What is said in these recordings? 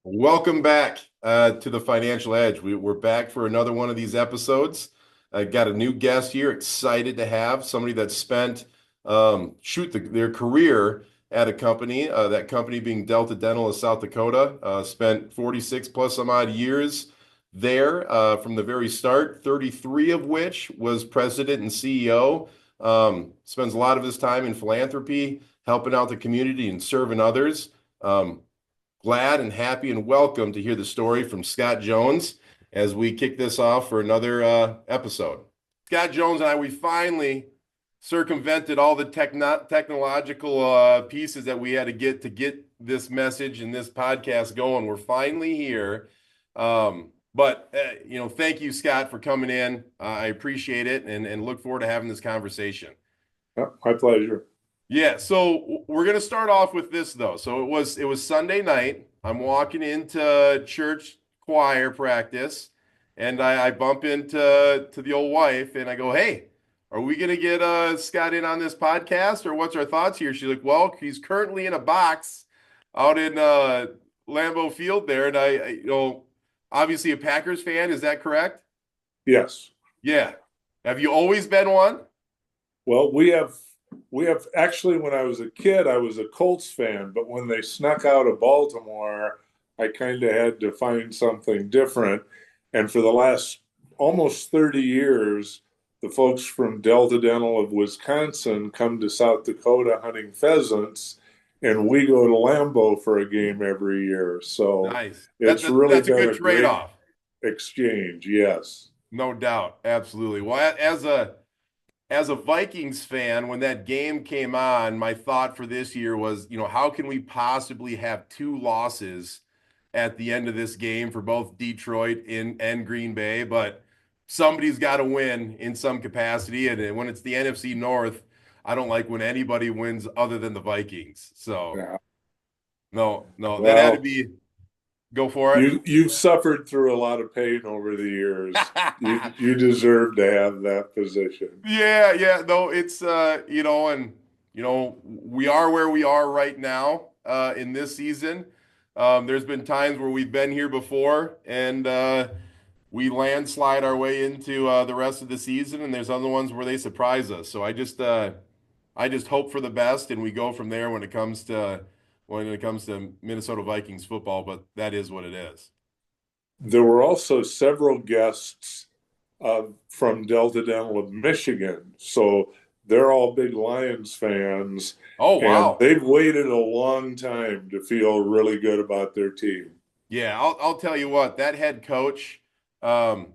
Welcome back to the Financial Edge. We're back for another one of these episodes. I got a new guest here. Excited to have somebody that spent their career at a company. That company being Delta Dental of South Dakota. Spent 46 plus some odd years there from the very start. 33 of which was president and CEO. Spends a lot of his time in philanthropy, helping out the community and serving others. Glad and happy and welcome to hear the story from Scott Jones as we kick this off for another episode. Scott Jones and we finally circumvented all the technological pieces that we had to get this message and this podcast going. We're finally here. Thank you, Scott, for coming in. I appreciate it and look forward to having this conversation. My pleasure. Yeah, so we're gonna start off with this though. So it was Sunday night. I'm walking into church choir practice, and I bump into the old wife, and I go, "Hey, are we gonna get Scott in on this podcast, or what's our thoughts here?" She's like, "Well, he's currently in a box out in Lambeau Field there, and obviously a Packers fan. Is that correct?" Yes. Yeah. Have you always been one? Well, we have actually, when I was a kid, I was a Colts fan, but when they snuck out of Baltimore, I kind of had to find something different. And for the last almost 30 years, the folks from Delta Dental of Wisconsin come to South Dakota hunting pheasants, and we go to Lambeau for a game every year. So Nice. it's really That's a been good a great trade-off. exchange. Yes. No doubt. Absolutely. Well, as a Vikings fan, when that game came on, my thought for this year was, how can we possibly have two losses at the end of this game for both Detroit and Green Bay? But somebody's got to win in some capacity. And when it's the NFC North, I don't like when anybody wins other than the Vikings. So Yeah. no, that had to Well, be go for it. you've suffered through a lot of pain over the years. You deserve to have that position. Yeah. No, it's we are where we are right now in this season. There's been times where we've been here before and we landslide our way into the rest of the season, and there's other ones where they surprise us. So I just hope for the best, and we go from there when it comes to Minnesota Vikings football. But that is what it is. There were also several guests from Delta Dental of Michigan. So they're all big Lions fans, Oh and wow. they've waited a long time to feel really good about their team. Yeah, I'll tell you what, that head coach,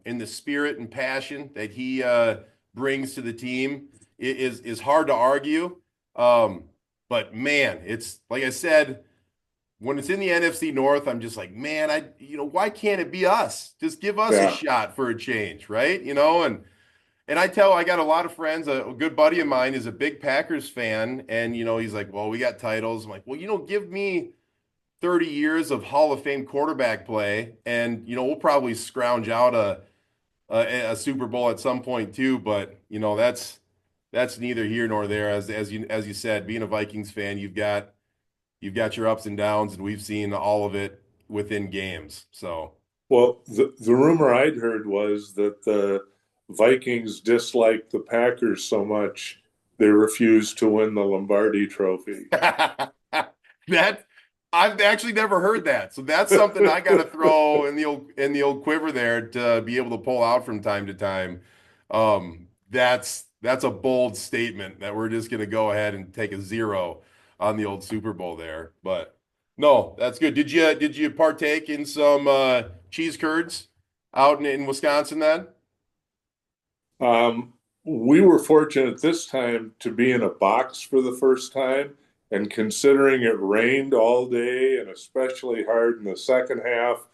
in the spirit and passion that he brings to the team is hard to argue. Um, but man, it's like I said, when it's in the NFC North, I'm just like, man, why can't it be us? Just give us a Yeah. shot for a change, right? And I got a lot of friends. A good buddy of mine is a big Packers fan, and he's like, well, we got titles. I'm like, well, give me 30 years of Hall of Fame quarterback play, and we'll probably scrounge out a Super Bowl at some point too. But that's neither here nor there. As you said, being a Vikings fan, you've got your ups and downs, and we've seen all of it within games. So Well, the rumor I'd heard was that the Vikings disliked the Packers so much they refused to win the Lombardi Trophy. that I've actually never heard that. So that's something I got to throw in the old quiver there to be able to pull out from time to time. That's a bold statement that we're just going to go ahead and take a zero on the old Super Bowl there. But no, that's good. Did you partake in some cheese curds out in Wisconsin then? We were fortunate this time to be in a box for the first time, and considering it rained all day and especially hard in the second half,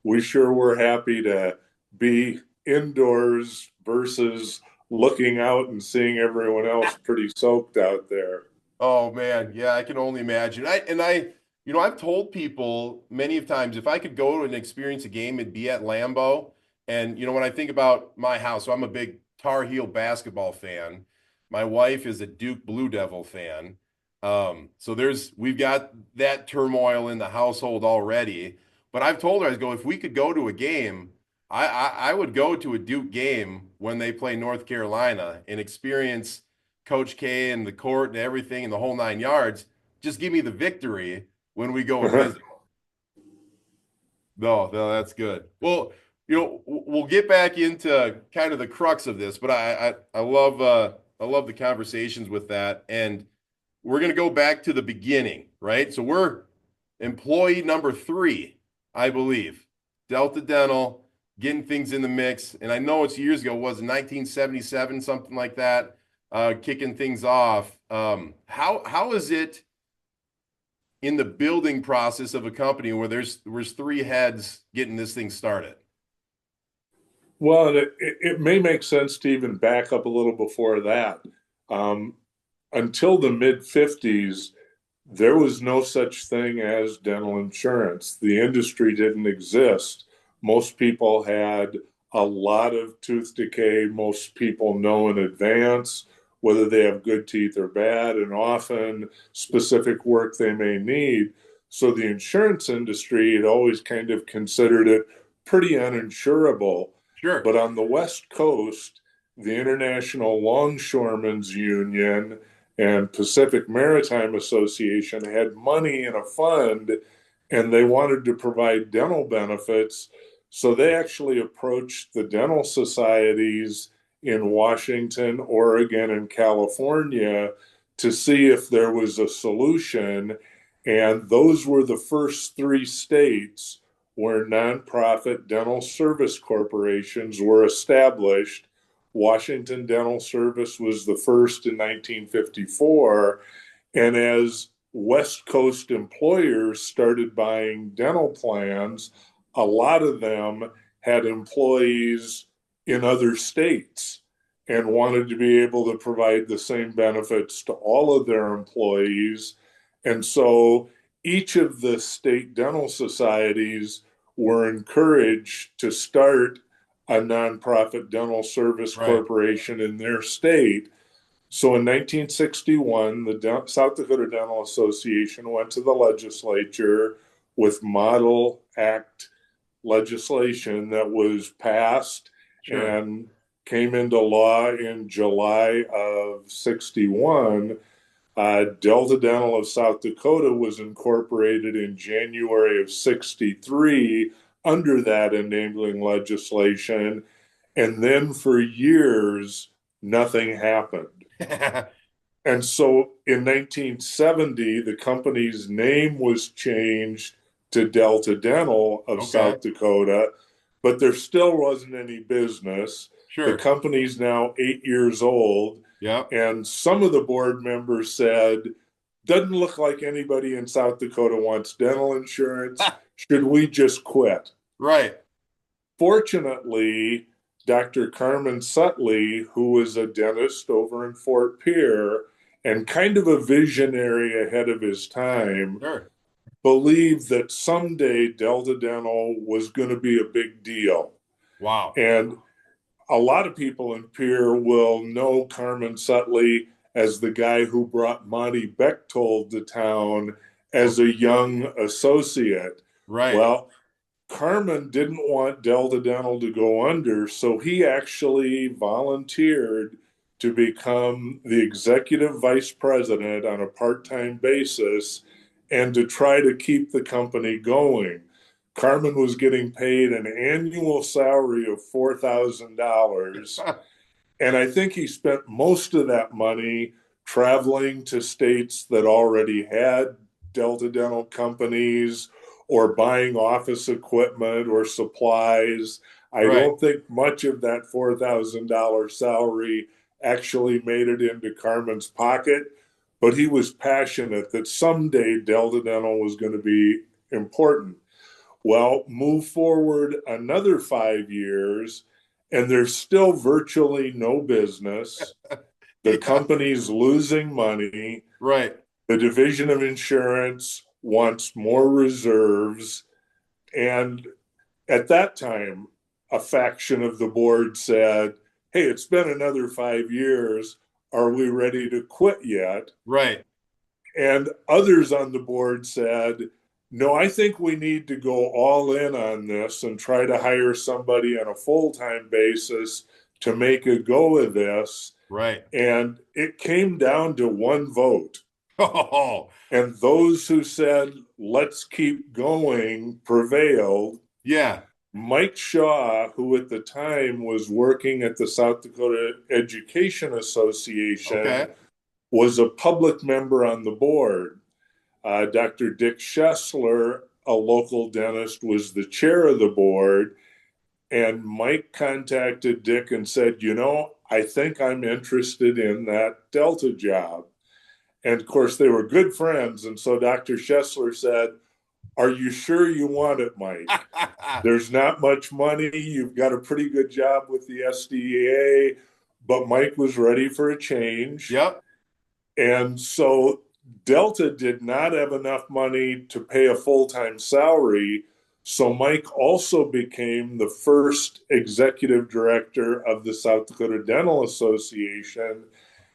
we sure were happy to be indoors versus looking out and seeing everyone else pretty soaked out there. Oh man, yeah, I can only imagine. I've told people many of times if I could go and experience a game, it'd be at Lambeau. And when I think about my house, so I'm a big Tar Heel basketball fan. My wife is a Duke Blue Devil fan. So we've got that turmoil in the household already. But I've told her, I go, if we could go to a game, I would go to a Duke game when they play North Carolina and experience Coach K and the court and everything and the whole 9 yards. Just give me the victory when we go and visit. No, no, that's good. Well, we'll get back into kind of the crux of this, but I love the conversations with that. And we're going to go back to the beginning, right? So we're employee number 3, I believe. Delta Dental, getting things in the mix. And I know it's years ago, was it 1977, something like that, kicking things off. How is it in the building process of a company where there's 3 heads getting this thing started? Well, it may make sense to even back up a little before that. Um, until the mid 50s, there was no such thing as dental insurance. The industry didn't exist. Most people had a lot of tooth decay. Most people know in advance whether they have good teeth or bad, and often specific work they may need. So the insurance industry had always kind of considered it pretty uninsurable. Sure, But on the West Coast, the International Longshoremen's Union and Pacific Maritime Association had money in a fund and they wanted to provide dental benefits. So they actually approached the dental societies in Washington, Oregon, and California to see if there was a solution. And those were the first 3 states where nonprofit dental service corporations were established. Washington Dental Service was the first in 1954. And as West Coast employers started buying dental plans, a lot of them had employees in other states and wanted to be able to provide the same benefits to all of their employees. And so each of the state dental societies were encouraged to start a nonprofit dental service right, corporation in their state. So in 1961, the South Dakota Dental Association went to the legislature with Model Act legislation that was passed sure. and came into law in July of 61. Delta Dental of South Dakota was incorporated in January of 63 under that enabling legislation. And then for years, nothing happened. And so in 1970, the company's name was changed to Delta Dental of Okay, South Dakota, but there still wasn't any business. The sure. company's now 8 years old, Yep. and some of the board members said, doesn't look like anybody in South Dakota wants dental insurance. Should we just quit? Right. Fortunately, Dr. Carmen Sutley, who was a dentist over in Fort Pierre and kind of a visionary ahead of his time, Sure. believed that someday Delta Dental was going to be a big deal. Wow. And a lot of people in Pierre will know Carmen Sutley as the guy who brought Monty Bechtold to town as Okay. a young associate. Right. Well, Carmen didn't want Delta Dental to go under, so he actually volunteered to become the executive vice president on a part-time basis and to try to keep the company going. Carmen was getting paid an annual salary of $4,000. And I think he spent most of that money traveling to states that already had Delta Dental companies or buying office equipment or supplies. I Right. don't think much of that $4,000 salary actually made it into Carmen's pocket, but he was passionate that someday Delta Dental was going to be important. Well, move forward another 5 years, and there's still virtually no business. The Yeah. company's losing money. Right. The Division of Insurance wants more reserves. And at that time, a faction of the board said, hey, it's been another 5 years. Are we ready to quit yet? Right. And others on the board said, No, I think we need to go all in on this and try to hire somebody on a full-time basis to make a go of this. Right. And it came down to one vote. Oh, And those who said, let's keep going, prevailed. yeah. Mike Shaw, who at the time was working at the South Dakota Education Association, Okay. was a public member on the board. Dr. Dick Schessler, a local dentist, was the chair of the board. And Mike contacted Dick and said, I think I'm interested in that Delta job. And of course, they were good friends. And so Dr. Schessler said, are you sure you want it, Mike? There's not much money. You've got a pretty good job with the SDA, but Mike was ready for a change. Yep. And so Delta did not have enough money to pay a full-time salary. So Mike also became the first executive director of the South Dakota Dental Association,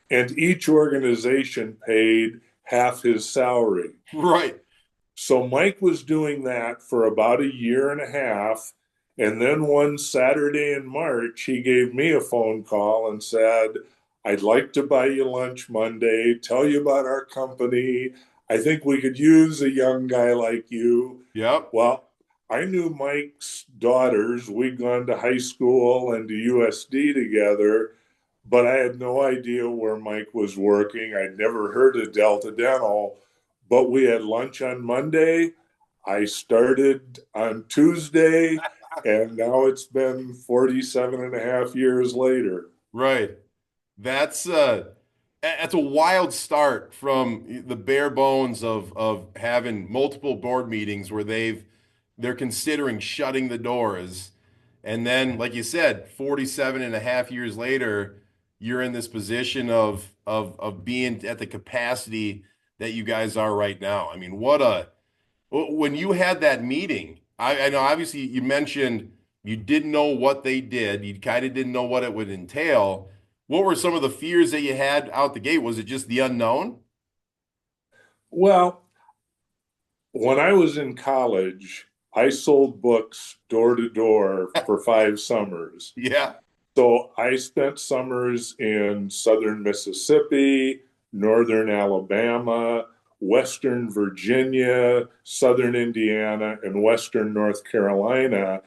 and each organization paid half his salary. Right. So Mike was doing that for about a year and a half. And then one Saturday in March, he gave me a phone call and said, I'd like to buy you lunch Monday, tell you about our company. I think we could use a young guy like you. Yep. Well, I knew Mike's daughters. We'd gone to high school and to USD together, but I had no idea where Mike was working. I'd never heard of Delta Dental, but we had lunch on Monday. I started on Tuesday, and now it's been 47 and a half years later. Right. That's a wild start from the bare bones of having multiple board meetings where they're considering shutting the doors. And then, like you said, 47 and a half years later, you're in this position of being at the capacity that you guys are right now. I mean, when you had that meeting, I know obviously you mentioned you didn't know what they did. You kind of didn't know what it would entail. What were some of the fears that you had out the gate? Was it just the unknown? Well, when I was in college, I sold books door to door for 5 summers. Yeah, So I spent summers in southern Mississippi, northern Alabama, western Virginia, southern Indiana, and western North Carolina.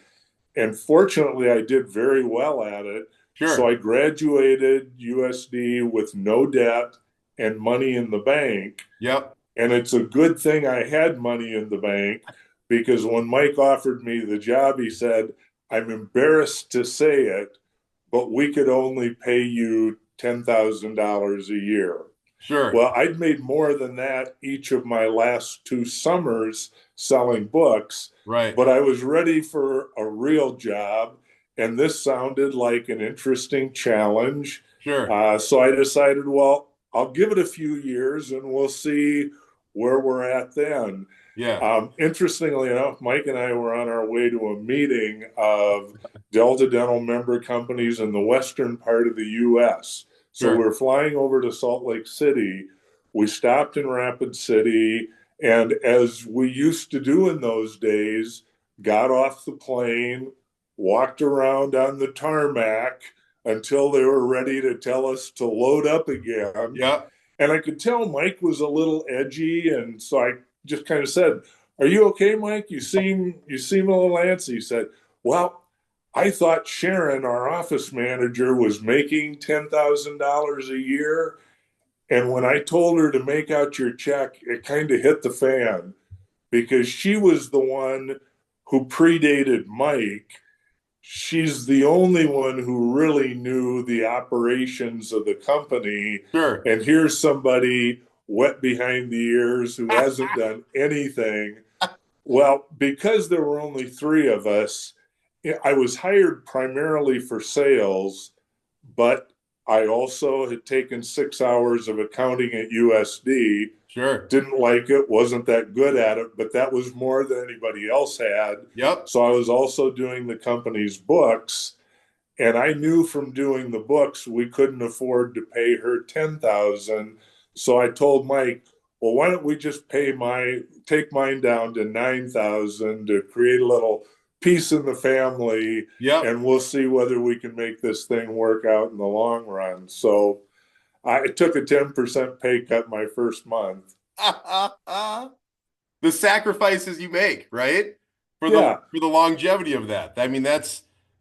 And fortunately, I did very well at it. So sure. I graduated USD with no debt and money in the bank. Yep, And it's a good thing I had money in the bank because when Mike offered me the job, he said, I'm embarrassed to say it, but we could only pay you $10,000 a year. sure. Well, I'd made more than that each of my last 2 summers selling books, Right. but I was ready for a real job. And this sounded like an interesting challenge. Sure. So I decided, well, I'll give it a few years and we'll see where we're at then. Yeah. Interestingly enough, Mike and I were on our way to a meeting of Delta Dental member companies in the western part of the US. So Sure. we're flying over to Salt Lake City. We stopped in Rapid City, and as we used to do in those days, got off the plane, walked around on the tarmac until they were ready to tell us to load up again. Yep. And I could tell Mike was a little edgy, and so I just kind of said, "Are you okay, Mike? You seem a little antsy." He said, "Well, I thought Sharon, our office manager, was making $10,000 a year, and when I told her to make out your check, it kind of hit the fan because she was the one who predated Mike. She's the only one who really knew the operations of the company. Sure. And here's somebody wet behind the ears who hasn't done anything." Well, because there were only 3 of us, I was hired primarily for sales, but I also had taken 6 hours of accounting at USD. Sure. Didn't like it, wasn't that good at it, but that was more than anybody else had. Yep. So I was also doing the company's books, and I knew from doing the books we couldn't afford to pay her 10,000. So I told Mike, well, why don't we just take mine down to 9,000 to create a little peace in the family, Yep. and we'll see whether we can make this thing work out in the long run. So I took a 10% pay cut my first month. The sacrifices you make, right? Yeah. For the longevity of that. I mean, that's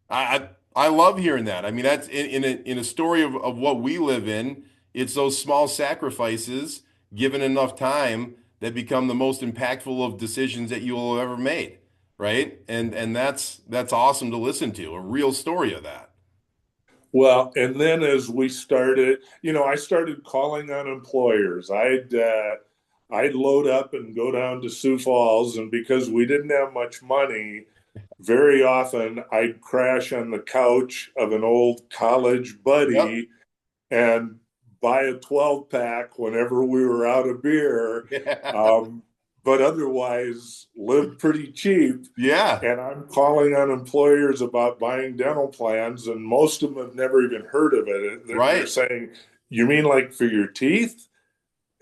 I love hearing that. I mean, that's in a story of what we live in, it's those small sacrifices given enough time that become the most impactful of decisions that you will have ever made, right? And that's awesome to listen to, a real story of that. Well, and then as we started, I started calling on employers. I'd load up and go down to Sioux Falls, and because we didn't have much money, very often I'd crash on the couch of an old college Yep. buddy and buy a 12 pack whenever we were out of beer, Yeah. um, but otherwise live pretty cheap. Yeah. And I'm calling on employers about buying dental plans, and most of them have never even heard of it. They're Right. saying, "You mean like for your teeth?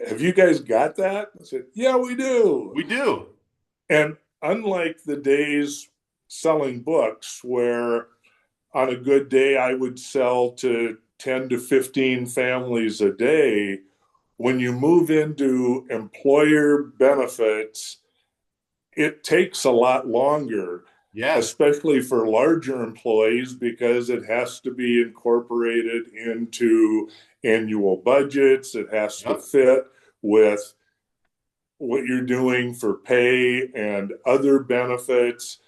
Have you guys got that?" I said, "Yeah, we do." We do. And unlike the days selling books, where on a good day I would sell to 10 to 15 families a day, when you move into employer benefits, it takes a lot longer, Yeah. especially for larger employees, because it has to be incorporated into annual budgets. It has to Yep. fit with what you're doing for pay and other benefits.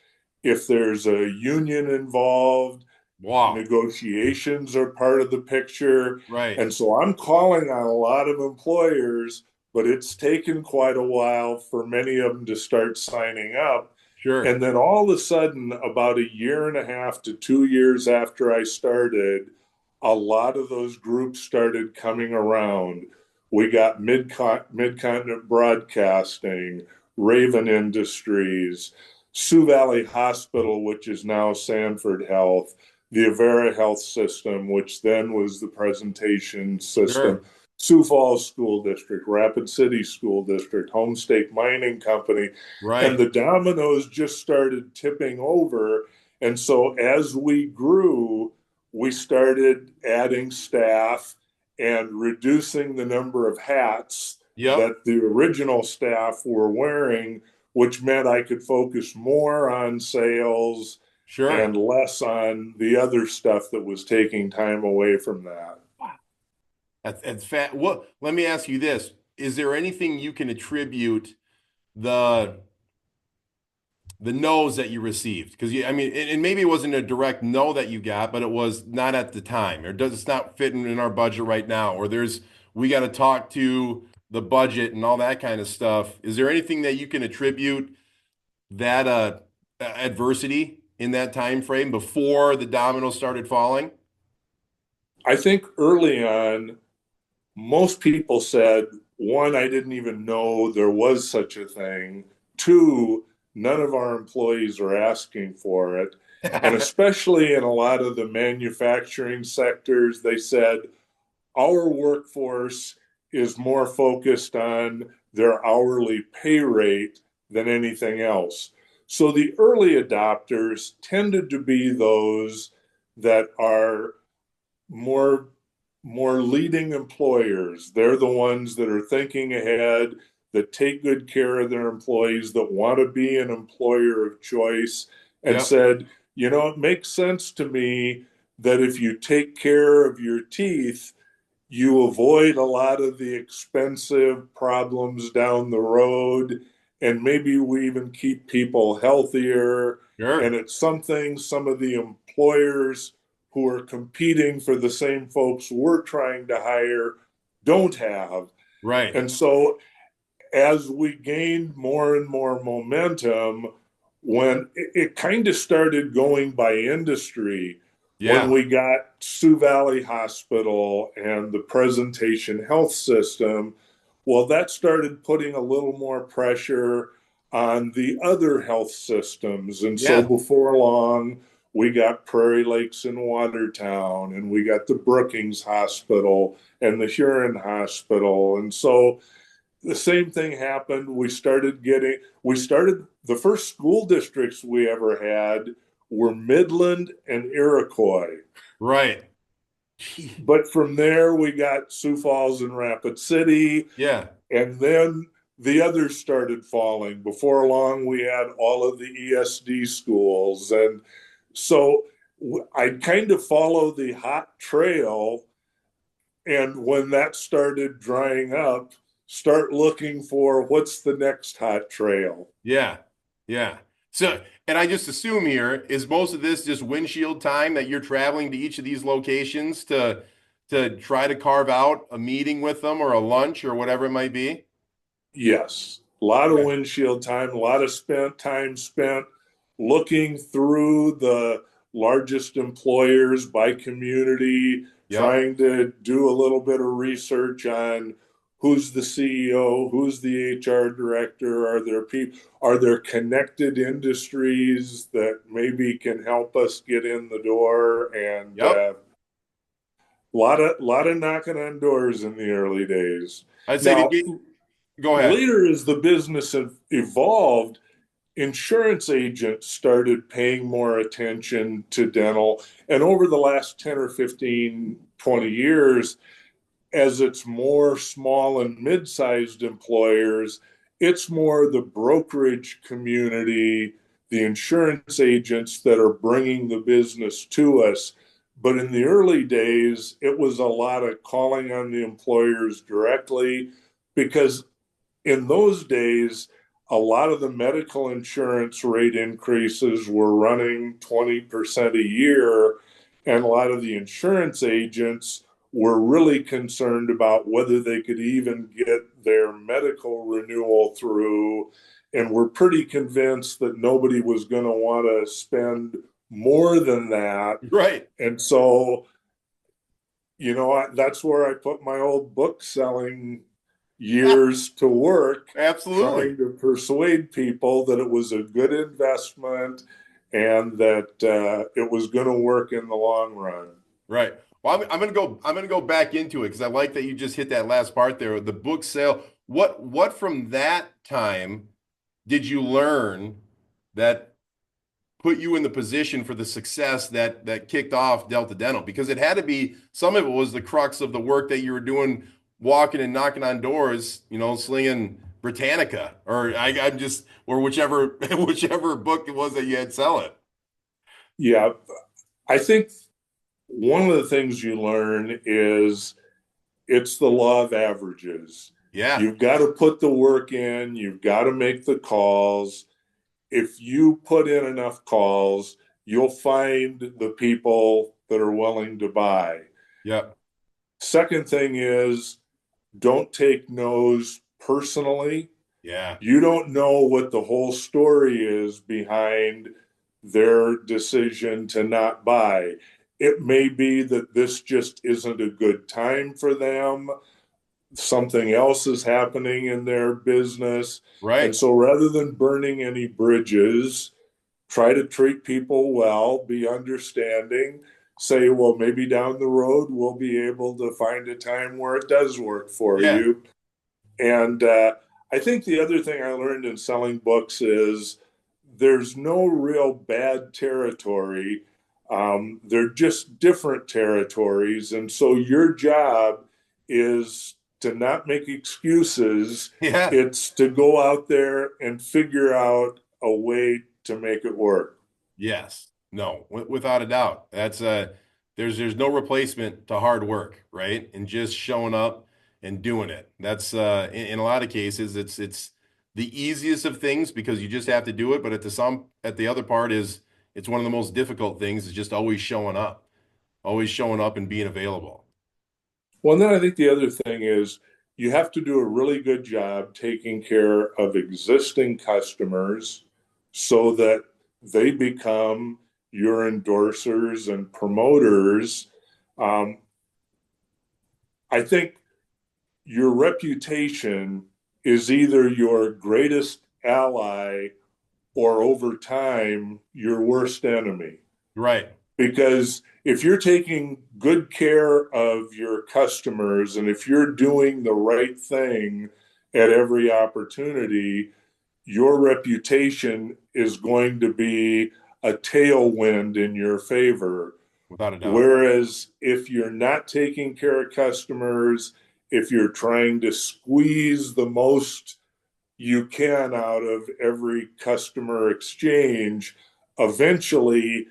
If there's a union involved, Wow. negotiations are part of the picture. Right. And so I'm calling on a lot of employers, but it's taken quite a while for many of them to start signing up. Sure. And then all of a sudden, about a year and a half to 2 years after I started, a lot of those groups started coming around. We got Mid-Continent Broadcasting, Raven Industries, Sioux Valley Hospital, which is now Sanford Health, the Avera Health System, which then was the presentation system, Sure. Sioux Falls School District, Rapid City School District, Homestake Mining Company, and Right. the dominoes just started tipping over. And so as we grew, we started adding staff and reducing the number of hats Yep. that the original staff were wearing, which meant I could focus more on sales Sure. and less on the other stuff that was taking time away from that. Wow. That's fat. What? Let me ask you this: is there anything you can attribute the the no's that you received? Because I mean, and maybe it wasn't a direct no that you got, but it was not at the time, or does it's not fitting in our budget right now, or there's we got to talk to the budget and all that kind of stuff. Is there anything that you can attribute that adversity in that time frame before the dominoes started falling? I think early on, most people said, one, I didn't even know there was such a thing. Two, none of our employees are asking for it. And especially in a lot of the manufacturing sectors, they said, our workforce is more focused on their hourly pay rate than anything else. So the early adopters tended to be those that are more more leading employers. They're the ones that are thinking ahead, that take good care of their employees, that want to be an employer of choice, and Yep. said, it makes sense to me that if you take care of your teeth, you avoid a lot of the expensive problems down the road, and maybe we even keep people healthier. And Sure. it's something some of the employers who are competing for the same folks we're trying to hire don't have. Right. And so as we gained more and more momentum, when it kind of started going by industry, when Yeah. we got Sioux Valley Hospital and the presentation health system, well, that started putting a little more pressure on the other health systems. And so Yeah. before long, we got Prairie Lakes in Watertown, and we got the Brookings Hospital and the Huron Hospital. And so the same thing happened. We started the first school districts we ever had were Midland and Iroquois. Right. Gee. But from there, we got Sioux Falls and Rapid City. Yeah. And then the others started falling. Before long, we had all of the ESD schools. And so I kind of followed the hot trail. And when that started drying up, start looking for what's the next hot trail. Yeah. Yeah. So, and I just assume here is most of this just windshield time that you're traveling to each of these locations to try to carve out a meeting with them or a lunch or whatever it might be? Yes, a lot of Okay. windshield time, a lot of time spent looking through the largest employers by community, Yep. trying to do a little bit of research on who's the CEO, who's the HR director, are there connected industries that maybe can help us get in the door, and Yep. a lot of knocking on doors in the early days. I'd say to Now, get, go ahead. later, as the business evolved, insurance agents started paying more attention to dental. And over the last 10 or 15, 20 years, as it's more small and mid-sized employers, it's more the brokerage community, the insurance agents that are bringing the business to us. But in the early days, it was a lot of calling on the employers directly, because in those days, a lot of the medical insurance rate increases were running 20% a year, and a lot of the insurance agents were really concerned about whether they could even get their medical renewal through, and were pretty convinced that nobody was going to want to spend more than that. Right. And so, that's where I put my old book selling years to work, Absolutely. trying to persuade people that it was a good investment and that it was going to work in the long run. Right. Well, I'm gonna go back into it because I like that you just hit that last part there, the book sale. What from that time did you learn that put you in the position for the success that kicked off Delta Dental? Because it had to be some of it was the crux of the work that you were doing, walking and knocking on doors, slinging Britannica, or I'm just or whichever whichever book it was that you had sell it. Yeah, I think one of the things you learn is it's the law of averages. Yeah. You've got to put the work in, you've got to make the calls. If you put in enough calls, you'll find the people that are willing to buy. Yep. Second thing is, don't take no's personally. Yeah. You don't know what the whole story is behind their decision to not buy. It may be that this just isn't a good time for them. Something else is happening in their business. And Right. so rather than burning any bridges, try to treat people well, be understanding, say, well, maybe down the road we'll be able to find a time where it does work for Yeah. you. And I think the other thing I learned in selling books is there's no real bad territory. They're just different territories. And so your job is to not make excuses. Yeah. It's to go out there and figure out a way to make it work. Yes. No, without a doubt. That's there's no replacement to hard work, right? And just showing up and doing it. That's in a lot of cases it's the easiest of things because you just have to do it, but at the other part is it's one of the most difficult things is just always showing up. Always showing up and being available. Well, and then I think the other thing is you have to do a really good job taking care of existing customers so that they become your endorsers and promoters. Um, I think your reputation is either your greatest ally or over time your worst enemy. Right. Because if you're taking good care of your customers and if you're doing the right thing at every opportunity, your reputation is going to be a tailwind in your favor. Without a doubt. Whereas if you're not taking care of customers, if you're trying to squeeze the most you can out of every customer exchange, eventually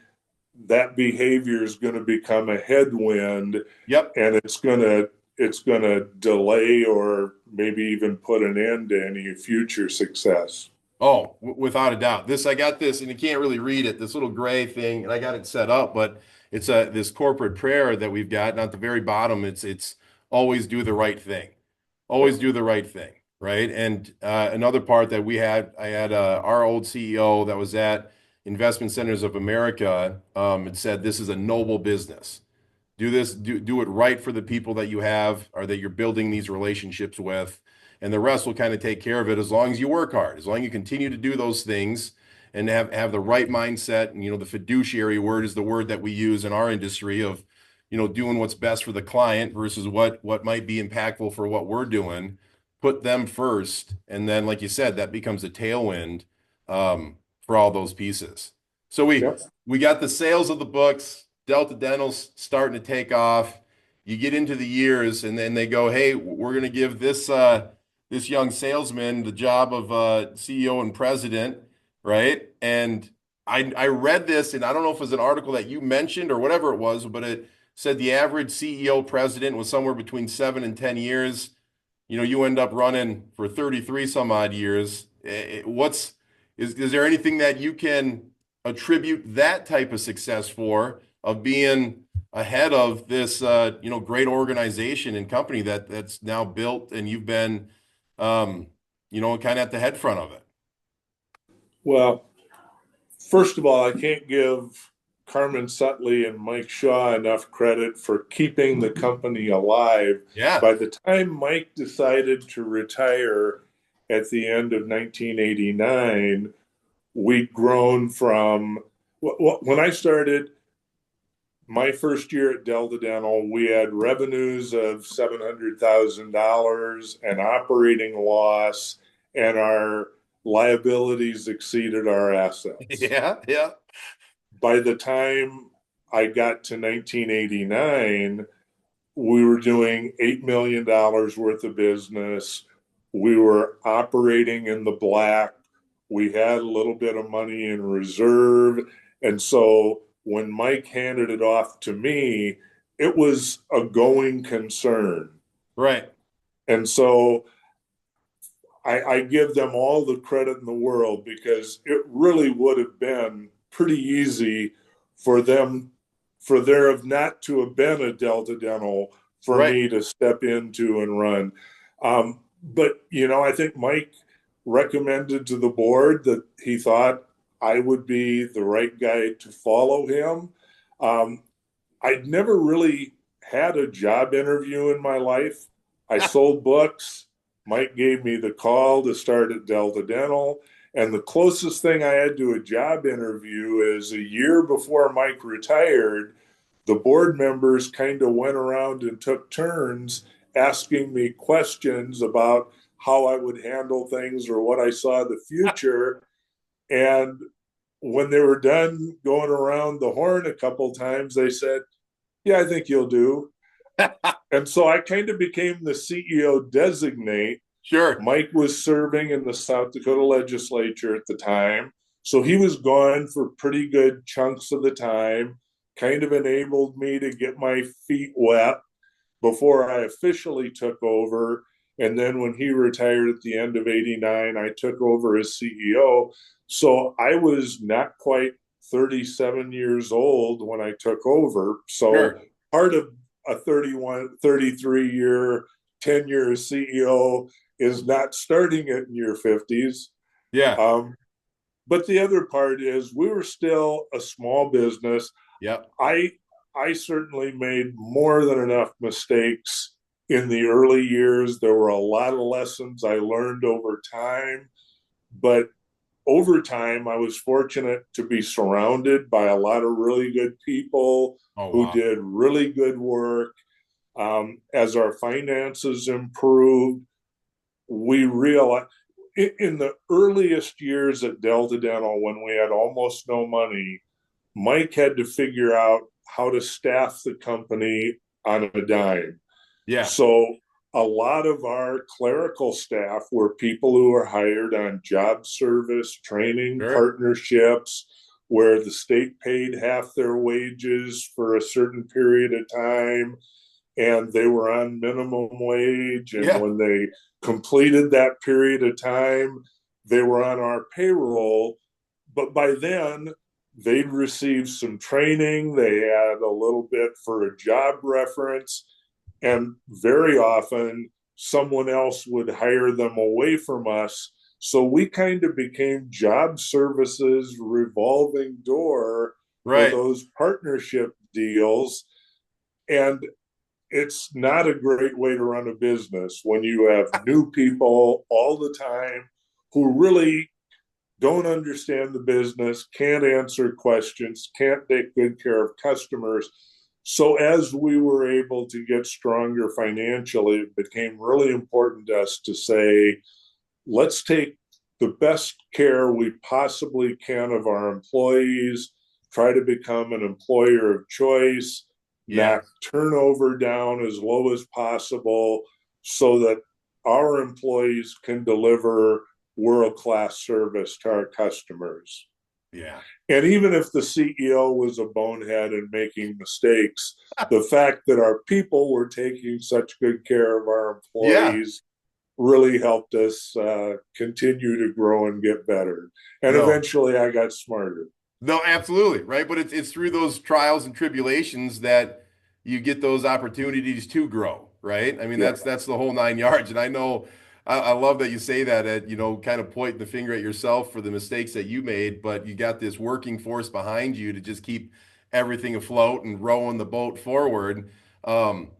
that behavior is going to become a headwind, Yep. and it's going to delay or maybe even put an end to any future success. Oh, without a doubt. I got this, and you can't really read it, this little gray thing, and I got it set up, but it's this corporate prayer that we've got, and at the very bottom, it's always do the right thing. Always do the right thing, right? And another part that I had our old CEO that was at Investment Centers of America, and said, this is a noble business. Do this, do it right for the people that you have or that you're building these relationships with, and the rest will kind of take care of it as long as you work hard, as long as you continue to do those things and have the right mindset. And the fiduciary word is the word that we use in our industry of doing what's best for the client versus what might be impactful for what we're doing. Put them first, and then, like you said, that becomes a tailwind for all those pieces. So we Yep. we got the sales of the books. Delta Dental's starting to take off. You get into the years, and then they go, "Hey, we're going to give this young salesman the job of CEO and president," right? And I read this, and I don't know if it was an article that you mentioned or whatever it was, but it said the average CEO president was somewhere between 7 and 10 years. You end up running for 33 some odd years. Is there anything that you can attribute that type of success for, of being ahead of this great organization and company that's now built, and you've been kind of at the head front of it? Well, first of all, I can't give Carmen Sutley and Mike Shaw enough credit for keeping the company alive. Yeah. By the time Mike decided to retire at the end of 1989, we'd grown from when I started my first year at Delta Dental, we had revenues of $700,000 and operating loss, and our liabilities exceeded our assets. Yeah, yeah. By the time I got to 1989, we were doing $8 million worth of business. We were operating in the black. We had a little bit of money in reserve. And so when Mike handed it off to me, it was a going concern. Right. And so I give them all the credit in the world, because it really would have been pretty easy for them, for there have not to have been a Delta Dental for Right. me to step into and run. But, I think Mike recommended to the board that he thought I would be the right guy to follow him. I'd never really had a job interview in my life. I sold books. Mike gave me the call to start at Delta Dental. And the closest thing I had to a job interview is a year before Mike retired, the board members kind of went around and took turns asking me questions about how I would handle things or what I saw the future. And when they were done going around the horn a couple times, they said, "Yeah, I think you'll do." And so I kind of became the CEO designate. Sure. Mike was serving in the South Dakota legislature at the time. So he was gone for pretty good chunks of the time, kind of enabled me to get my feet wet before I officially took over. And then when he retired at the end of 89, I took over as CEO. So I was not quite 37 years old when I took over. So Sure. part of a 31, 33-year tenure as CEO is not starting it in your 50s. Yeah. Um, but the other part is we were still a small business. Yep. I I certainly made more than enough mistakes in the early years. There were a lot of lessons I learned over time, but over time, I was fortunate to be surrounded by a lot of really good people Oh, who wow. did really good work. As our finances improved, we realized in the earliest years at Delta Dental, when we had almost no money, Mike had to figure out how to staff the company on a dime. Yeah. So a lot of our clerical staff were people who were hired on job service, training, Sure. partnerships, where the state paid half their wages for a certain period of time, and they were on minimum wage. And Yeah. when they completed that period of time, they were on our payroll. But by then, they'd received some training, they had a little bit for a job reference, and very often someone else would hire them away from us. So we kind of became job services revolving door for Right. those partnership deals. And it's not a great way to run a business when you have new people all the time who really don't understand the business, can't answer questions, can't take good care of customers. So, as we were able to get stronger financially, it became really important to us to say, let's take the best care we possibly can of our employees, try to become an employer of choice, knock Yes. turnover down as low as possible so that our employees can deliver world class service to our customers. Yeah. And even if the CEO was a bonehead and making mistakes, the fact that our people were taking such good care of our Yeah. employees really helped us continue to grow and get better. And No. eventually I got smarter. No, absolutely, right? But it's through those trials and tribulations that you get those opportunities to grow, right? I mean, Yeah. that's the whole nine yards. And I know I love that you say that at, kind of pointing the finger at yourself for the mistakes that you made, but you got this working force behind you to just keep everything afloat and rowing the boat forward. Um,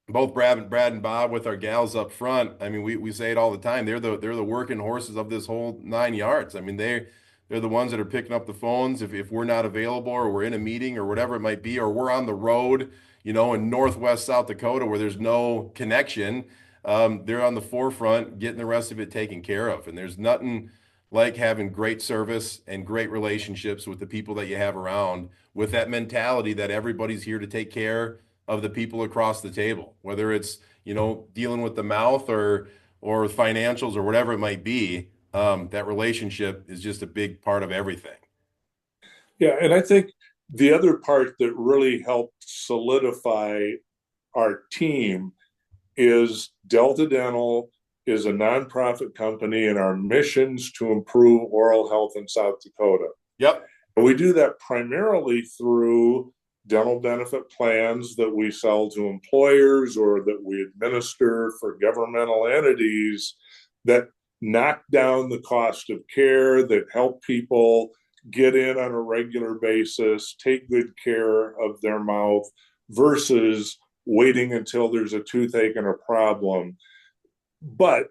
both Brad and Bob with our gals up front. I mean, we say it all the time. They're the working horses of this whole nine yards. I mean, they're the ones that are picking up the phones if we're not available or we're in a meeting or whatever it might be, or we're on the road, in Northwest South Dakota where there's no connection. They're on the forefront getting the rest of it taken care of. And there's nothing like having great service and great relationships with the people that you have around with that mentality that everybody's here to take care of the people across the table, whether it's, dealing with the mouth or financials or whatever it might be. That relationship is just a big part of everything. Yeah. And I think the other part that really helped solidify our team is Delta Dental is a nonprofit company, and our missions to improve oral health in South Dakota. Yep. And we do that primarily through dental benefit plans that we sell to employers or that we administer for governmental entities that knock down the cost of care, that help people get in on a regular basis, take good care of their mouth versus waiting until there's a toothache and a problem. But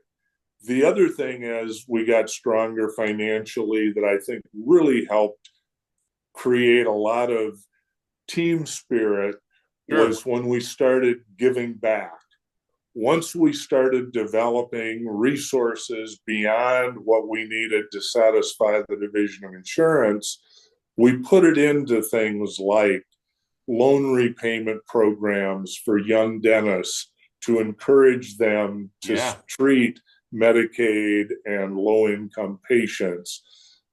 the other thing is we got stronger financially that I think really helped create a lot of team spirit Sure. was when we started giving back. Once we started developing resources beyond what we needed to satisfy the Division of Insurance, we put it into things like loan repayment programs for young dentists to encourage them to Yeah. treat Medicaid and low income patients,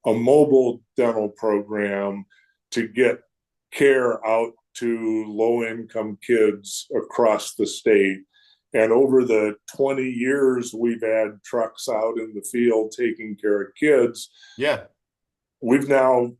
a mobile dental program to get care out to low income kids across the state. And over the 20 years we've had trucks out in the field taking care of kids, Yeah. we've now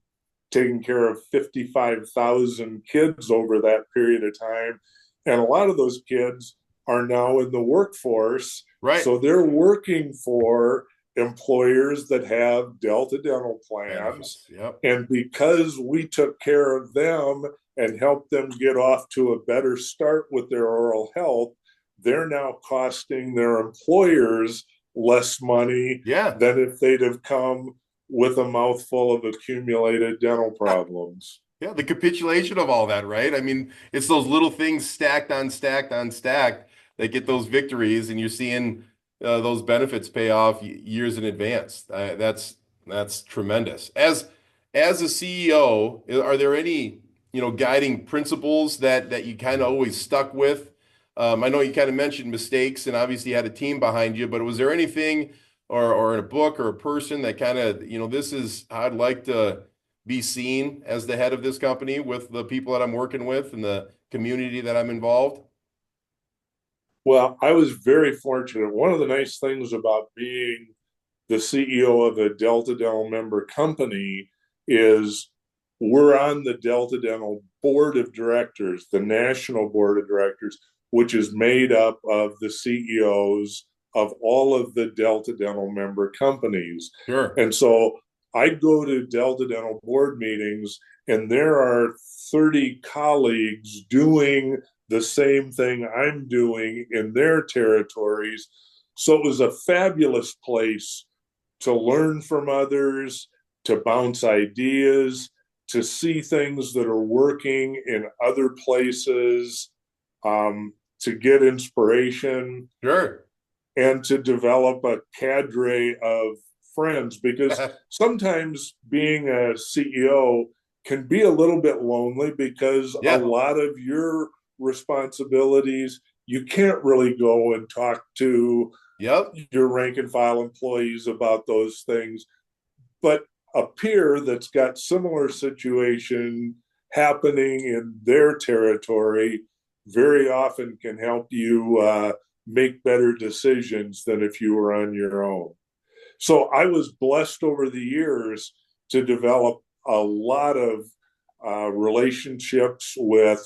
taken care of 55,000 kids over that period of time. And a lot of those kids are now in the workforce. Right. So they're working for employers that have Delta dental plans. Benefits. Yep. And because we took care of them and helped them get off to a better start with their oral health, they're now costing their employers less money Yeah. than if they'd have come with a mouthful of accumulated dental problems. Yeah. The capitulation of all that, right? I mean, it's those little things stacked on stacked on stacked that get those victories, and you're seeing those benefits pay off years in advance. That's tremendous. As a CEO, are there any, guiding principles that you kind of always stuck with? I know you kind of mentioned mistakes and obviously you had a team behind you, but was there anything or in a book or a person that kind of, this is how I'd like to be seen as the head of this company with the people that I'm working with and the community that I'm involved? Well, I was very fortunate. One of the nice things about being the CEO of a Delta Dental member company is we're on the Delta Dental board of directors, the national board of directors, which is made up of the CEOs of all of the Delta Dental member companies. Sure. And so I go to Delta Dental board meetings, and there are 30 colleagues doing the same thing I'm doing in their territories. So it was a fabulous place to learn from others, to bounce ideas, to see things that are working in other places, to get inspiration, Sure. and to develop a cadre of friends. Because sometimes being a CEO can be a little bit lonely because a Yeah. lot of your responsibilities, you can't really go and talk to Yep. your rank and file employees about those things. But a peer that's got similar situation happening in their territory very often can help you make better decisions than if you were on your own. So I was blessed over the years to develop a lot of relationships with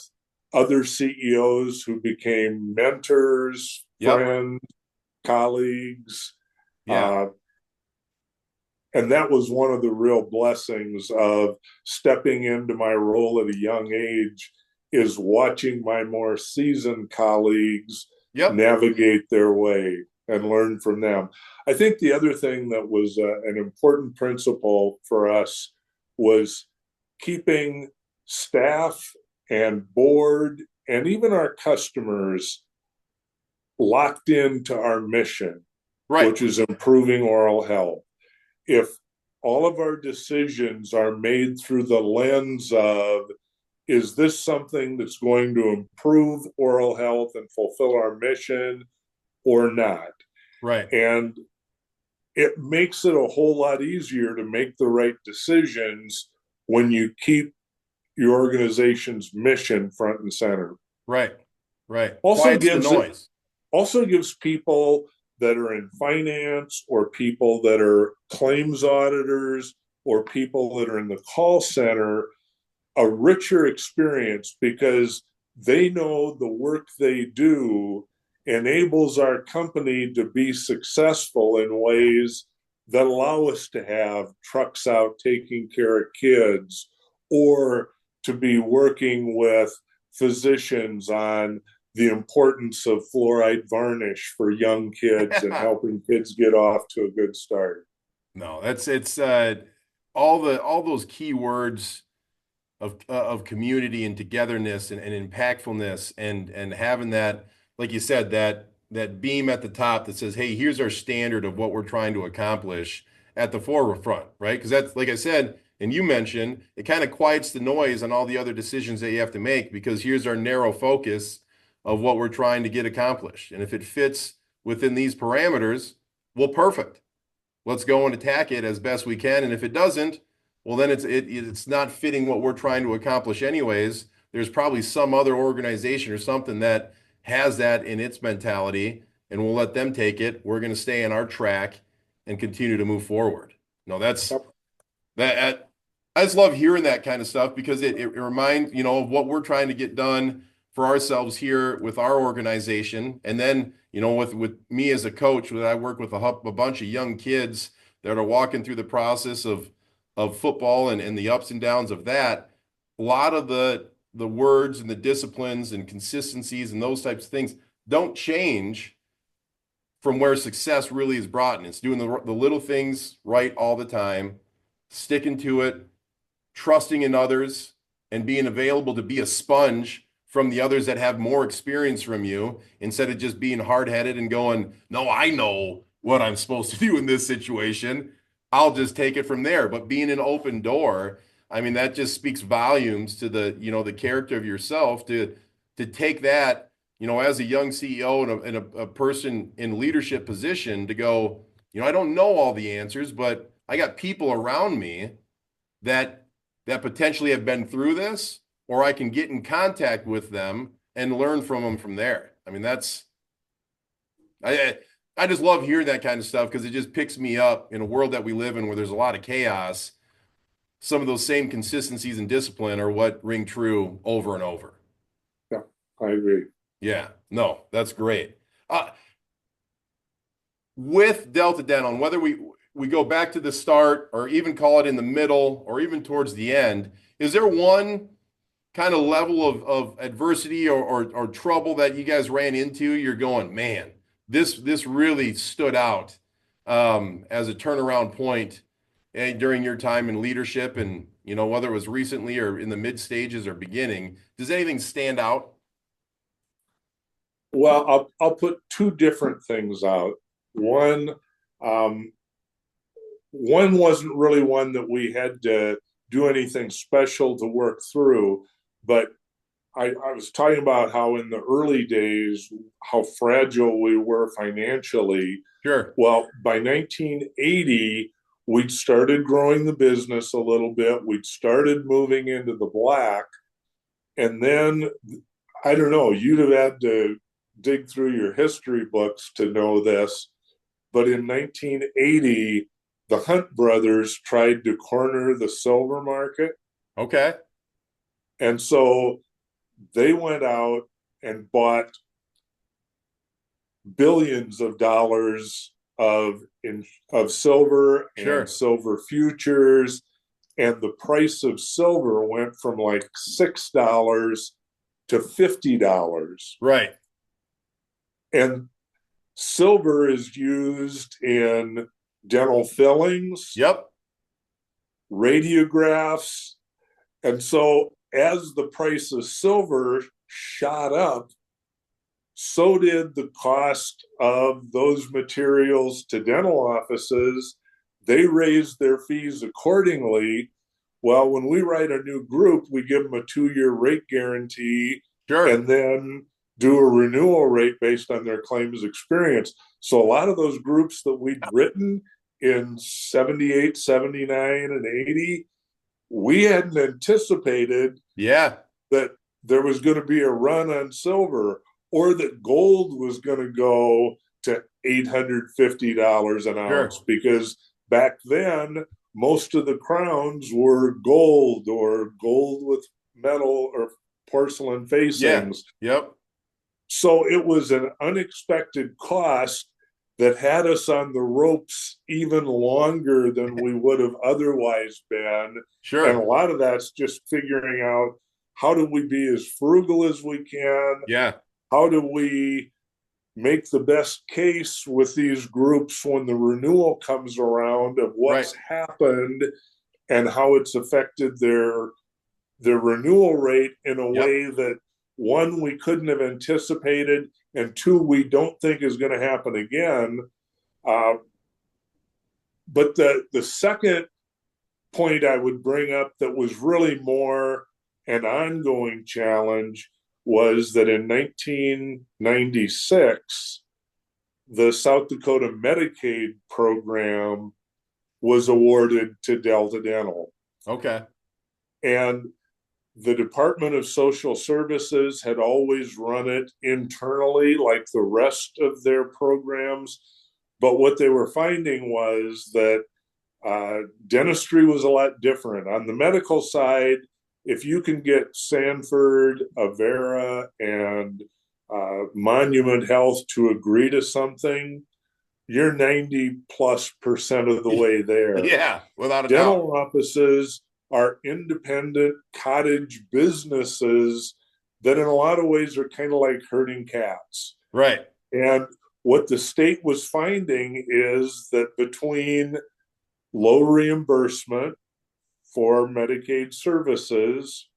other CEOs who became mentors, Yep. friends, colleagues. Yeah. Uh, and that was one of the real blessings of stepping into my role at a young age, is watching my more seasoned colleagues Yep. navigate their way and learn from them. I think the other thing that was an important principle for us was keeping staff and board and even our customers locked into our mission, Right. which is improving oral health. If all of our decisions are made through the lens of, is this something that's going to improve oral health and fulfill our mission or not? Right. And it makes it a whole lot easier to make the right decisions when you keep your organization's mission front and center. Right. Right. Also Quiets the gives it noise. also gives people that are in finance or people that are claims auditors or people that are in the call center a richer experience because they know the work they do enables our company to be successful in ways that allow us to have trucks out taking care of kids or to be working with physicians on the importance of fluoride varnish for young kids and helping kids get off to a good start. No, that's it's all those key words of community and togetherness and impactfulness and having that, like you said, that beam at the top that says, hey, here's our standard of what we're trying to accomplish at the forefront, right? Because that's, like I said, and you mentioned, it kind of quiets the noise on all the other decisions that you have to make because here's our narrow focus of what we're trying to get accomplished. And if it fits within these parameters, well, perfect. Let's go and attack it as best we can. And if it doesn't, well, then it's not fitting what we're trying to accomplish anyways. There's probably some other organization or something that has that in its mentality, and we'll let them take it. We're going to stay on our track and continue to move forward. No, that's Yep. that. I just love hearing that kind of stuff because it reminds, of what we're trying to get done for ourselves here with our organization. And then, with me as a coach, when I work with a bunch of young kids that are walking through the process of football and the ups and downs of that, a lot of the words and the disciplines and consistencies and those types of things don't change from where success really is brought in. It's doing the little things right all the time, sticking to it, trusting in others, and being available to be a sponge from the others that have more experience from you instead of just being hard-headed and going, no, I know what I'm supposed to do in this situation. I'll just take it from there. But being an open door, I mean, that just speaks volumes to the character of yourself to take that, as a young CEO and a person in leadership position to go, I don't know all the answers, but I got people around me that potentially have been through this, or I can get in contact with them and learn from them from there. I mean, I just love hearing that kind of stuff because it just picks me up in a world that we live in where there's a lot of chaos. Some of those same consistencies and discipline are what ring true over and over. Yeah, I agree. Yeah, no, that's great. Uh, with Delta Dental, and whether we go back to the start or even call it in the middle or even towards the end, is there one kind of level of adversity or trouble that you guys ran into? You're going, man, this really stood out as a turnaround point during your time in leadership, and whether it was recently or in the mid stages or beginning. Does anything stand out? Well, I'll put two different things out. One, um, one wasn't really one that we had to do anything special to work through, but I was talking about how in the early days, how fragile we were financially. Sure. Well, by 1980, we'd started growing the business a little bit. We'd started moving into the black. And then, I don't know, you'd have had to dig through your history books to know this. But in 1980, the Hunt brothers tried to corner the silver market. Okay. And so they went out and bought billions of dollars of silver and Sure. silver futures, and the price of silver went from like $6 to $50. Right. And silver is used in dental fillings, Yep. radiographs. And so as the price of silver shot up, so did the cost of those materials to dental offices. They raised their fees accordingly. Well, when we write a new group, we give them a 2-year rate guarantee Sure. and then do a renewal rate based on their claims experience. So a lot of those groups that we'd written in 78, 79, and 80, we hadn't anticipated Yeah. that there was going to be a run on silver or that gold was going to go to $850 an Sure. ounce, because back then most of the crowns were gold or gold with metal or porcelain Yeah. facings. Yep. So it was an unexpected cost that had us on the ropes even longer than we would have otherwise been. And a Sure. lot of that's just figuring out, how do we be as frugal as we can? Yeah. How do we make the best case with these groups when the renewal comes around of Right. what's happened and how it's affected their renewal rate in a Yep. way that, one, we couldn't have anticipated, and two, we don't think is going to happen again. Uh, but the second point I would bring up that was really more an ongoing challenge was that in 1996, the South Dakota Medicaid program was awarded to Delta Dental. Okay. And the Department of Social Services had always run it internally like the rest of their programs. But what they were finding was that dentistry was a lot different. On the medical side, if you can get Sanford, Avera, and Monument Health to agree to something, you're 90+% of the way there. Yeah, without a doubt. Dental offices are independent cottage businesses that in a lot of ways are kind of like herding cats. Right. And what the state was finding is that between low reimbursement for Medicaid services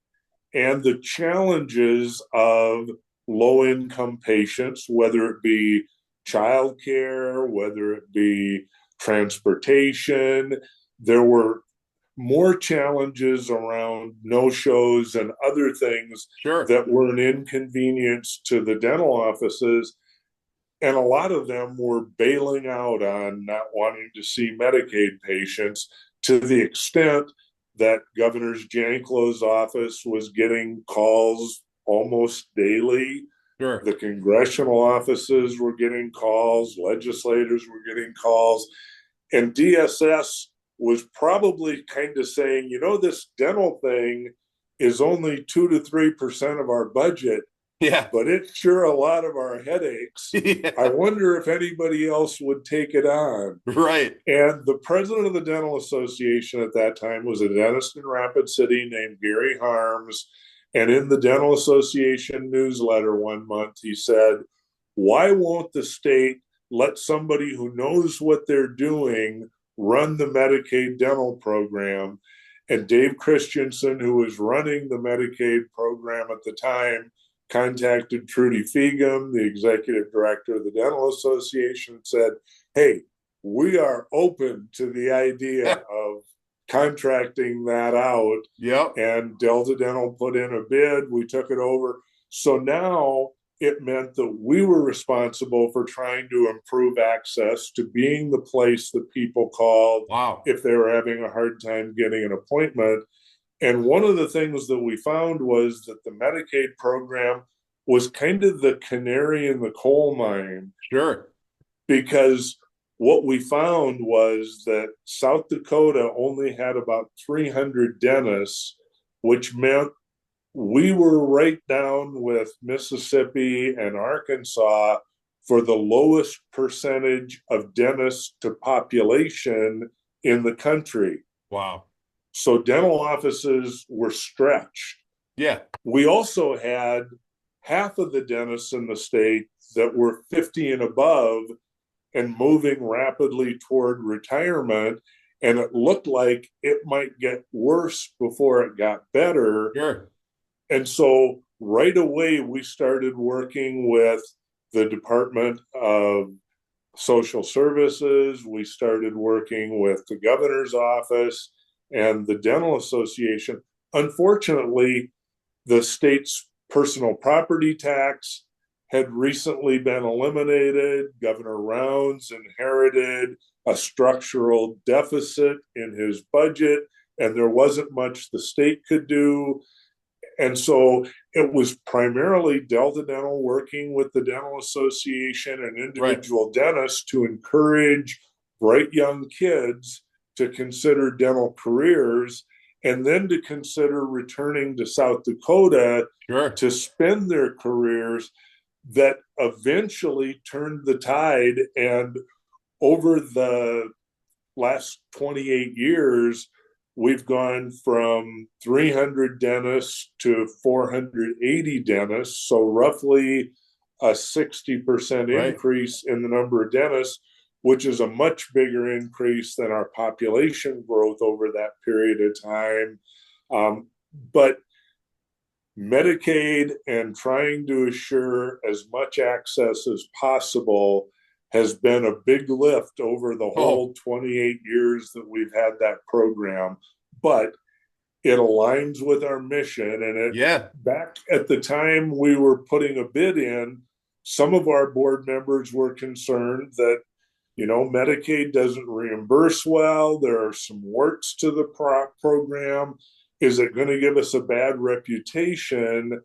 and the challenges of low income patients, whether it be childcare, whether it be transportation. There were more challenges around no shows and other things Sure. that were an inconvenience to the dental offices. And a lot of them were bailing out on not wanting to see Medicaid patients to the extent that Governor Janklo's office was getting calls almost daily. Sure. The congressional offices were getting calls, legislators were getting calls, and DSS was probably kind of saying, this dental thing is only 2 to 3% of our budget, Yeah. but it's sure a lot of our headaches. I Yeah. wonder if anybody else would take it on. Right. And the president of the Dental Association at that time was a dentist in Rapid City named Gary Harms. And in the Dental Association newsletter one month, he said, why won't the state let somebody who knows what they're doing run the Medicaid dental program? And Dave Christensen, who was running the Medicaid program at the time, contacted Trudy Feegum, the executive director of the Dental Association, and said, hey, we are open to the idea of contracting that out. Yep. And Delta Dental put in a bid. We took it over. So now it meant that we were responsible for trying to improve access to being the place that people called Wow. if they were having a hard time getting an appointment. And one of the things that we found was that the Medicaid program was kind of the canary in the coal mine, Sure. because what we found was that South Dakota only had about 300 dentists, which meant we were right down with Mississippi and Arkansas for the lowest percentage of dentists to population in the country. Wow. So dental offices were stretched. Yeah. We also had half of the dentists in the state that were 50 and above and moving rapidly toward retirement. And it looked like it might get worse before it got better. Sure. And so right away, we started working with the Department of Social Services. We started working with the governor's office and the Dental Association. Unfortunately, the state's personal property tax had recently been eliminated. Governor Rounds inherited a structural deficit in his budget, and there wasn't much the state could do. And so it was primarily Delta Dental working with the Dental Association and Right. individual dentists to encourage bright young kids to consider dental careers and then to consider returning to South Dakota Sure. to spend their careers, that eventually turned the tide. And over the last 28 years, we've gone from 300 dentists to 480 dentists. So, roughly a 60% Right. increase in the number of dentists, which is a much bigger increase than our population growth over that period of time. But Medicaid and trying to assure as much access as possible has been a big lift over the Oh, whole 28 years that we've had that program. But it aligns with our mission. And it yeah. back at the time we were putting a bid in, some of our board members were concerned that Medicaid doesn't reimburse well. There are some warts to the program. Is it going to give us a bad reputation?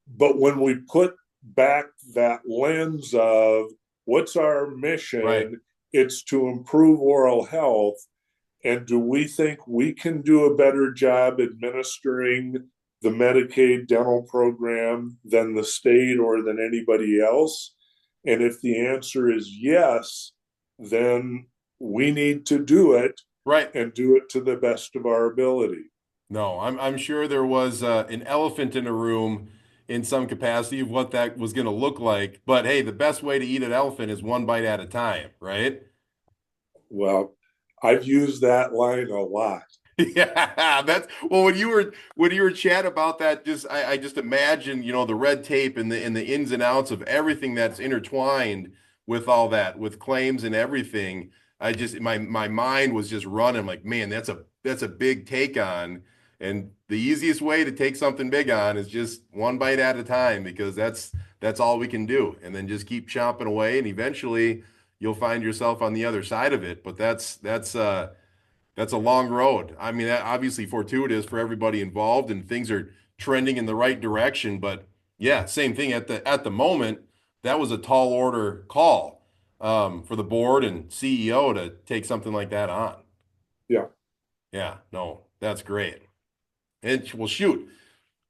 But when we put back that lens of what's our Right. mission, it's to improve oral health. And do we think we can do a better job administering the Medicaid dental program than the state or than anybody else? And if the answer is yes, then we need to do it Right. and do it to the best of our ability. No, I'm sure there was an elephant in a room in some capacity of what that was going to look like. But hey, the best way to eat an elephant is one bite at a time, right? Well, I've used that line a lot. Yeah, that's well. When you were chatting about that, I just imagine the red tape and the ins and outs of everything that's intertwined with all that, with claims and everything. My mind was just running like, man, that's a big take on, and the easiest way to take something big on is just one bite at a time because that's all we can do, and then just keep chomping away, and eventually you'll find yourself on the other side of it. But that's a long road. I mean, that obviously fortuitous for everybody involved, and things are trending in the right direction. But yeah, same thing at the moment. That was a tall order call for the board and CEO to take something like that on. Yeah. Yeah, no, that's great. And well, shoot.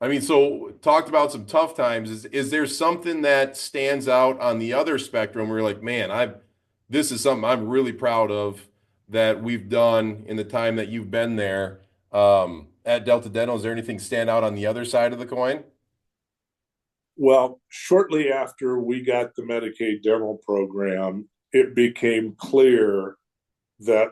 I mean, so talked about some tough times. Is there something that stands out on the other spectrum where you're like, man, this is something I'm really proud of that we've done in the time that you've been there at Delta Dental? Is there anything stand out on the other side of the coin? Well, shortly after we got the Medicaid dental program, it became clear that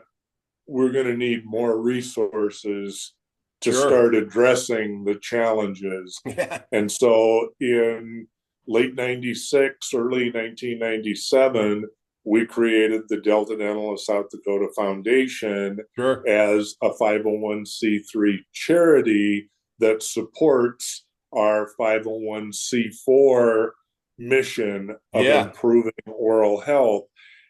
we're going to need more resources to Sure. start addressing the challenges. Yeah, And so in late 96, early 1997, we created the Delta Dental of South Dakota Foundation sure. as a 501c3 charity that supports our 501c4 mission of Yeah, improving oral health.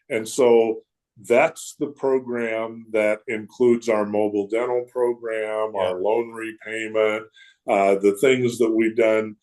And so that's the program that includes our mobile dental program, yeah, our loan repayment, the things that we've done.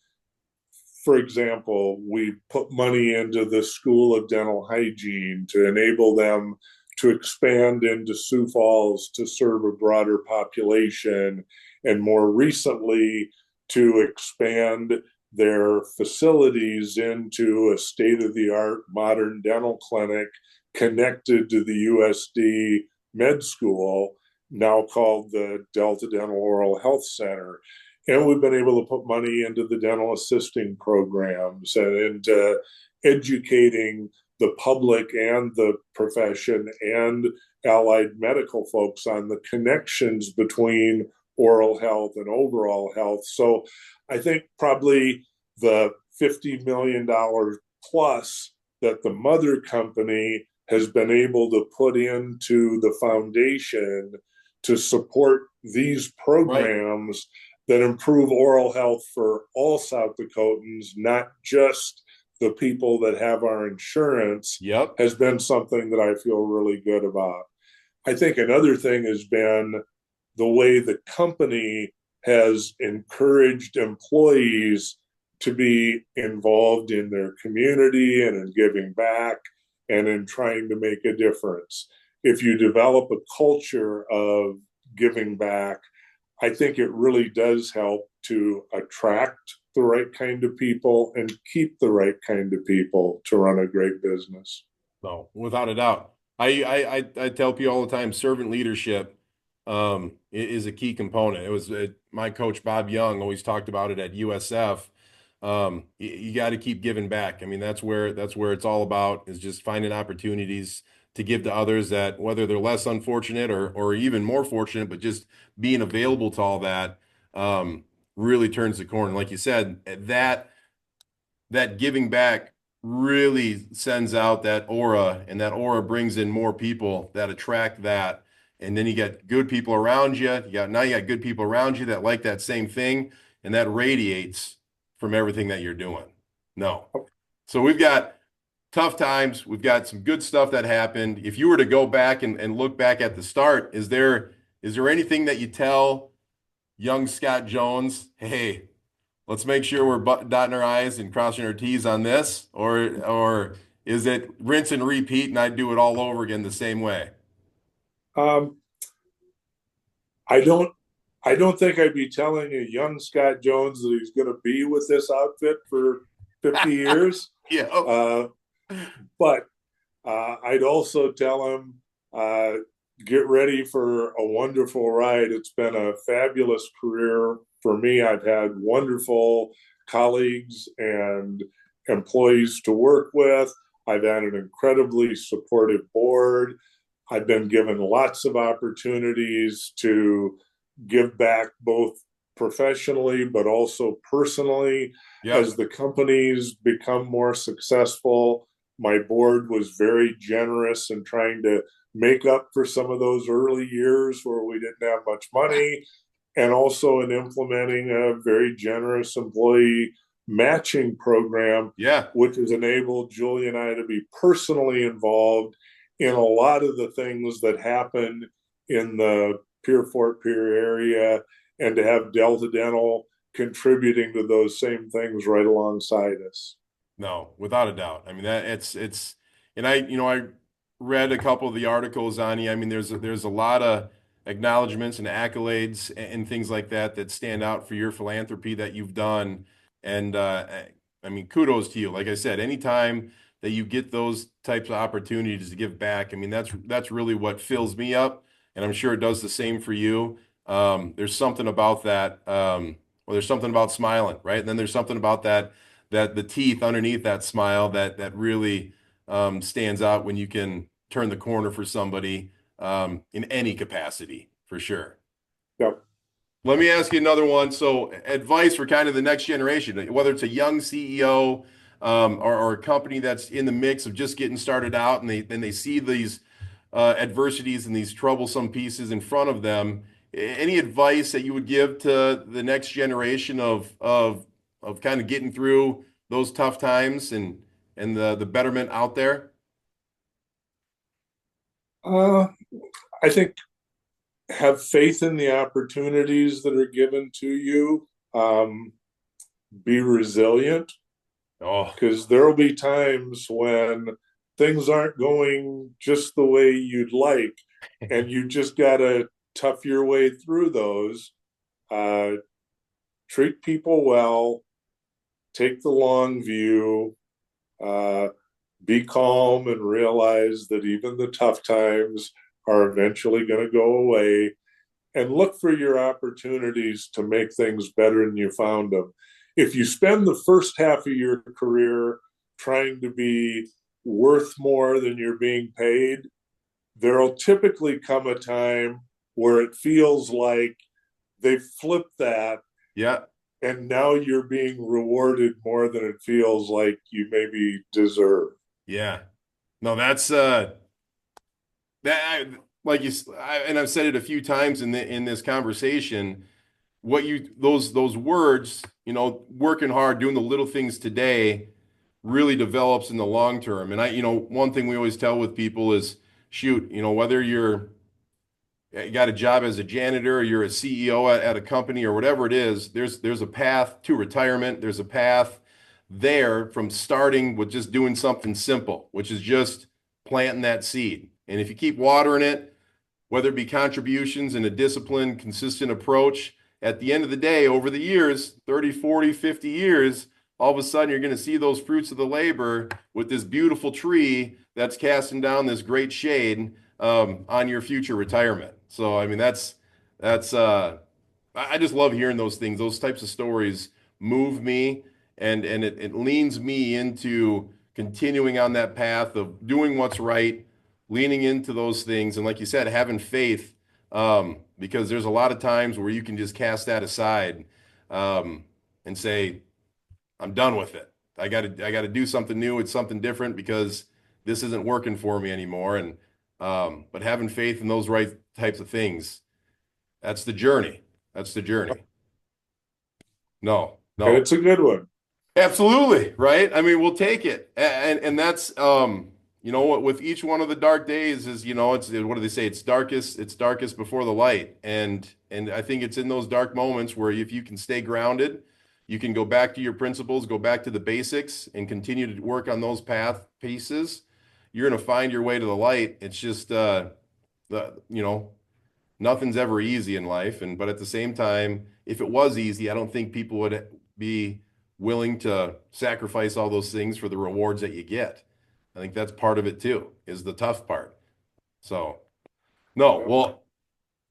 For example, we put money into the School of Dental Hygiene to enable them to expand into Sioux Falls to serve a broader population, and more recently, to expand their facilities into a state of the art modern dental clinic connected to the USD med school, now called the Delta Dental Oral Health Center. And we've been able to put money into the dental assisting programs and into educating the public and the profession and allied medical folks on the connections between oral health and overall health. So I think probably the $50 million plus that the mother company has been able to put into the foundation to support these right. programs that improve oral health for all South Dakotans, not just the people that have our insurance, Yep. has been something that I feel really good about. I think another thing has been the way the company has encouraged employees to be involved in their community and in giving back and in trying to make a difference. If you develop a culture of giving back, I think it really does help to attract the right kind of people and keep the right kind of people to run a great business. No, without a doubt. I tell people all the time, servant leadership is a key component. My coach Bob Young always talked about it at USF. You got to keep giving back. I mean, that's where it's all about is just finding opportunities to give to others that whether they're less unfortunate or even more fortunate, but just being available to all that really turns the corner. Like you said, that giving back really sends out that aura, and that aura brings in more people that attract that. And then you get good people around you. You got good people around you that like that same thing, and that radiates from everything that you're doing. No. So we've got tough times. We've got some good stuff that happened. If you were to go back and look back at the start, is there anything that you tell young Scott Jones, hey, let's make sure we're dotting our I's and crossing our T's on this, or is it rinse and repeat and I do it all over again the same way? Um, I don't I don't think I'd be telling a young Scott Jones that he's going to be with this outfit for 50 years. Yeah. Oh, Uh, but I'd also tell him, uh, get ready for a wonderful ride. It's been a fabulous career for me. I've had wonderful colleagues and employees to work with. I've had an incredibly supportive board. I've been given lots of opportunities to give back both professionally but also personally as Yep. the companies become more successful. My board was very generous in trying to make up for some of those early years where we didn't have much money, and also in implementing a very generous employee matching program, Yeah. which has enabled Julie and I to be personally involved in a lot of the things that happen in the Pier Fort Pier area, and to have Delta Dental contributing to those same things right alongside us. No, without a doubt. I mean that and I read a couple of the articles on you. I mean, there's a lot of acknowledgments and accolades and things like that that stand out for your philanthropy that you've done. And I mean, kudos to you. Like I said, anytime that you get those types of opportunities to give back, I mean, that's really what fills me up, and I'm sure it does the same for you. There's something about that. Well, there's something about smiling, right? And then there's something about that the teeth underneath that smile that really stands out when you can turn the corner for somebody in any capacity, for sure. Yep. Let me ask you another one. So, advice for kind of the next generation, whether it's a young CEO or a company that's in the mix of just getting started out, and they see these adversities and these troublesome pieces in front of them. Any advice that you would give to the next generation of kind of getting through those tough times and the betterment out there? Uh, I think have faith in the opportunities that are given to you. Be resilient, Oh, because there will be times when things aren't going just the way you'd like, and you just got to tough your way through those. Uh, Treat people well, take the long view, uh, be calm, and realize that even the tough times are eventually going to go away, and look for your opportunities to make things better than you found them. If you spend the first half of your career trying to be worth more than you're being paid, there'll typically come a time where it feels like they flipped that, yeah, and now you're being rewarded more than it feels like you maybe deserve. yeah. No, that's that like and I've said it a few times in this conversation. What you those words, working hard, doing the little things today really develops in the long term. And one thing we always tell with people is, shoot, whether you got a job as a janitor, or you're a CEO at a company or whatever it is, there's a path to retirement. There's a path there from starting with just doing something simple, which is just planting that seed. And if you keep watering it, whether it be contributions and a disciplined, consistent approach, at the end of the day, over the years, 30, 40, 50 years, all of a sudden you're going to see those fruits of the labor with this beautiful tree that's casting down this great shade on your future retirement. So, I mean, that's I just love hearing those things. Those types of stories move me, and it leans me into continuing on that path of doing what's right, leaning into those things, and like you said, having faith, because there's a lot of times where you can just cast that aside and say, I'm done with it. I got to do something new. It's something different because this isn't working for me anymore. And but having faith in those right types of things, that's the journey. That's the journey. No, And no. it's a good one. Absolutely, right? I mean, we'll take it. And that's with each one of the dark days is, it's what do they say? It's darkest before the light. And I think it's in those dark moments where if you can stay grounded, you can go back to your principles, go back to the basics and continue to work on those path pieces. You're going to find your way to the light. It's just the nothing's ever easy in life, but at the same time, if it was easy, I don't think people would be willing to sacrifice all those things for the rewards that you get. I think that's part of it too, is the tough part. So, no, Yeah. well,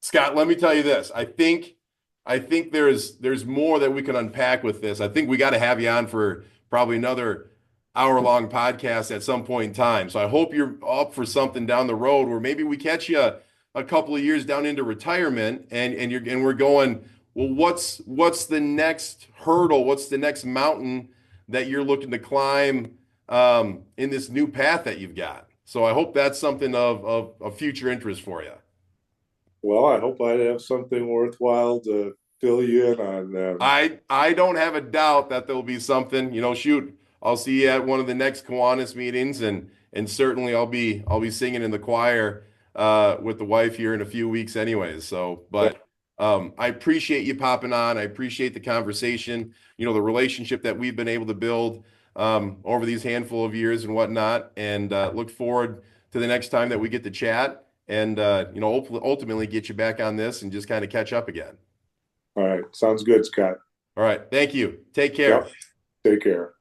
Scott, let me tell you this. I think there's more that we can unpack with this. I think we got to have you on for probably another hour-long podcast at some point in time. So I hope you're up for something down the road where maybe we catch you a couple of years down into retirement, and we're going, well, what's the next hurdle? What's the next mountain that you're looking to climb in this new path that you've got? So I hope that's something of future interest for you. Well, I hope I have something worthwhile to fill you in on then. I don't have a doubt that there'll be something. Shoot, I'll see you at one of the next Kiwanis meetings, and certainly I'll be singing in the choir with the wife here in a few weeks, anyways. So, but I appreciate you popping on. I appreciate the conversation. The relationship that we've been able to build over these handful of years and whatnot, and look forward to the next time that we get to chat, and hopefully ultimately get you back on this and just kind of catch up again. All right. Sounds good, Scott. All right. Thank you. Take care. Yep. Take care.